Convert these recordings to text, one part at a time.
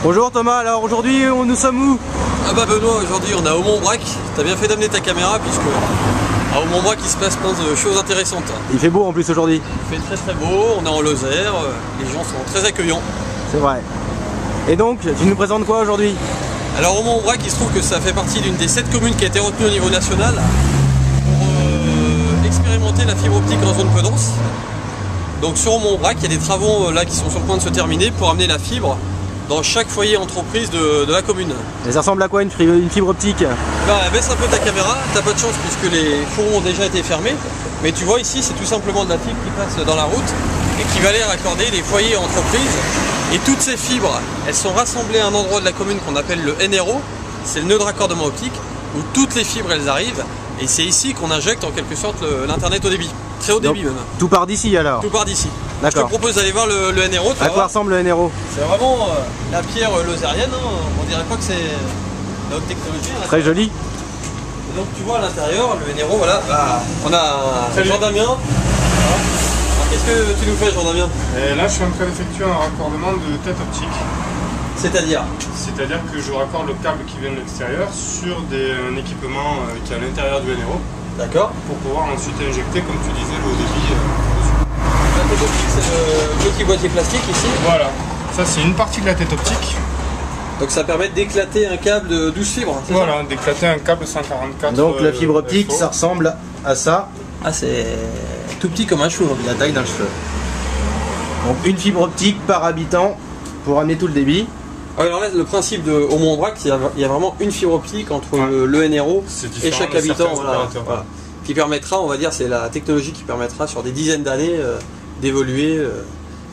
Bonjour Thomas, alors aujourd'hui nous sommes où? Ah bah Benoît, aujourd'hui on est à Aumont-Aubrac. T'as bien fait d'amener ta caméra puisque à Aumont-Aubrac il se passe plein de choses intéressantes. Il fait beau en plus aujourd'hui. Il fait très très beau, on est en Lozère, les gens sont très accueillants. C'est vrai. Et donc, tu nous présentes quoi aujourd'hui? Alors Aumont-Aubrac, il se trouve que ça fait partie d'une des 7 communes qui a été retenue au niveau national pour expérimenter la fibre optique en zone peu dense. Donc sur Aumont-Aubrac, il y a des travaux là qui sont sur le point de se terminer pour amener la fibre dans chaque foyer entreprise de la commune. Et ça ressemble à quoi une fibre optique? Bah, baisse un peu ta caméra, t'as pas de chance puisque les fourreaux ont déjà été fermés. Mais tu vois ici, c'est tout simplement de la fibre qui passe dans la route et qui va aller raccorder les foyers entreprises. Et toutes ces fibres, elles sont rassemblées à un endroit de la commune qu'on appelle le NRO, c'est le nœud de raccordement optique, où toutes les fibres elles arrivent. Et c'est ici qu'on injecte en quelque sorte l'internet au débit. Très haut débit même. Tout part d'ici alors? Tout part d'ici. Je te D'accord. propose d'aller voir le NRO. À quoi ressemble le NRO? C'est vraiment la pierre lozérienne, hein. On dirait pas que c'est la haute technologie. Hein. Très joli. Et donc tu vois à l'intérieur, le NRO, voilà, on a Jean Damien. Qu'est-ce que tu nous fais Jean Damien? Et là je suis en train d'effectuer un raccordement de tête optique. C'est-à-dire? C'est-à-dire que je raccorde le câble qui vient de l'extérieur sur un équipement qui est à l'intérieur du NRO. D'accord. Pour pouvoir ensuite injecter, comme tu disais, le haut débit dessus. La tête optique, c'est le petit boîtier plastique ici. Voilà, ça c'est une partie de la tête optique. Donc ça permet d'éclater un câble de 12 fibres. Voilà, d'éclater un câble 144. Donc la fibre optique, ça ressemble à ça. Ah, c'est tout petit comme un cheveu. La taille d'un cheveu. Donc une fibre optique par habitant pour amener tout le débit. Alors là, le principe de Aumont-Aubrac, il y a vraiment une fibre optique entre le NRO et chaque habitant. Voilà. Qui permettra, on va dire, c'est la technologie qui permettra sur des dizaines d'années d'évoluer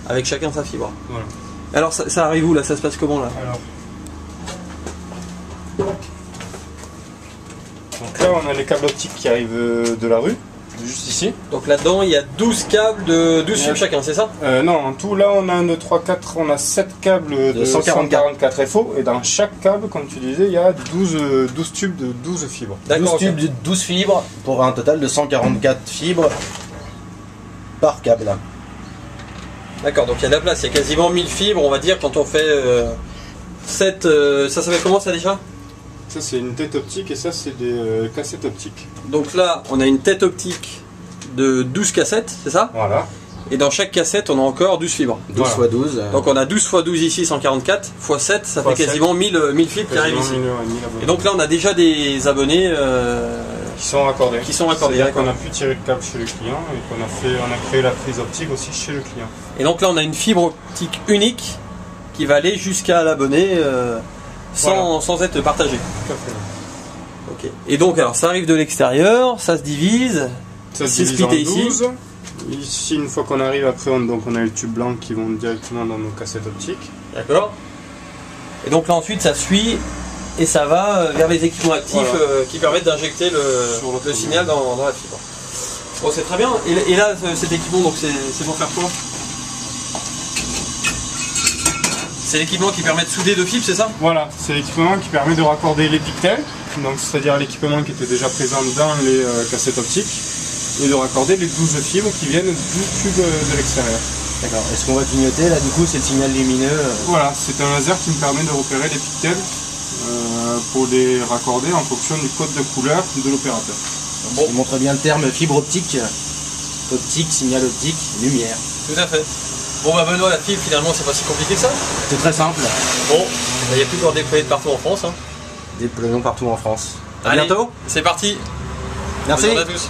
avec chacun sa fibre. Voilà. Alors ça arrive où là? Ça se passe comment là? Donc là on a les câbles optiques qui arrivent de la rue, juste ici. Donc là-dedans il y a 12 câbles de 12 fibres chacun, c'est ça? Non, en tout là on a 1, 2, 3, 4, on a 7 câbles de 144 FO et dans chaque câble, comme tu disais, il y a 12 tubes de 12 fibres. 12 tubes de 12 fibres pour un total de 144 fibres par câble. D'accord, donc il y a de la place, il y a quasiment 1000 fibres, on va dire, quand on fait 7... ça s'appelle comment ça déjà? Ça c'est une tête optique et ça c'est des cassettes optiques. Donc là, on a une tête optique de 12 cassettes, c'est ça? Voilà. Et dans chaque cassette, on a encore 12 fibres. 12 x 12. Donc on a 12 x 12 ici, 144, x 7, ça fait quasiment 1000 fibres qui arrivent ici. Et donc là, on a déjà des abonnés qui sont raccordés. C'est-à-dire qu'on a pu tirer le câble chez le client et qu'on a créé la prise optique aussi chez le client. Et donc là, on a une fibre optique unique qui va aller jusqu'à l'abonné sans être partagée. Tout à fait. Ok. Et donc, alors ça arrive de l'extérieur, ça se divise. Ça se divise en 12. Ici, une fois qu'on arrive après, on a les tubes blancs qui vont directement dans nos cassettes optiques. D'accord. Et donc là ensuite, ça suit et ça va vers les équipements actifs qui permettent d'injecter le signal dans la fibre. Bon, c'est très bien. Et là, cet équipement, donc c'est pour faire quoi? C'est l'équipement qui permet de souder deux fibres, c'est ça? Voilà, c'est l'équipement qui permet de raccorder les pictels, donc c'est-à-dire l'équipement qui était déjà présent dans les cassettes optiques, et de raccorder les 12 fibres qui viennent du tube de l'extérieur. D'accord. Est-ce qu'on va clignoter là? Du coup, c'est le signal lumineux. Voilà, c'est un laser qui me permet de repérer les pictels pour les raccorder en fonction du code de couleur de l'opérateur. Bon. Il montre bien le terme fibre optique. Optique, signal optique, lumière. Tout à fait. Bon bah Benoît, la fibre finalement c'est pas si compliqué que ça. C'est très simple. Bon, il n'y a plus qu'à en déployer de partout en France. Hein. Déployons partout en France. À bientôt. C'est parti. Merci. Bonne journée à tous.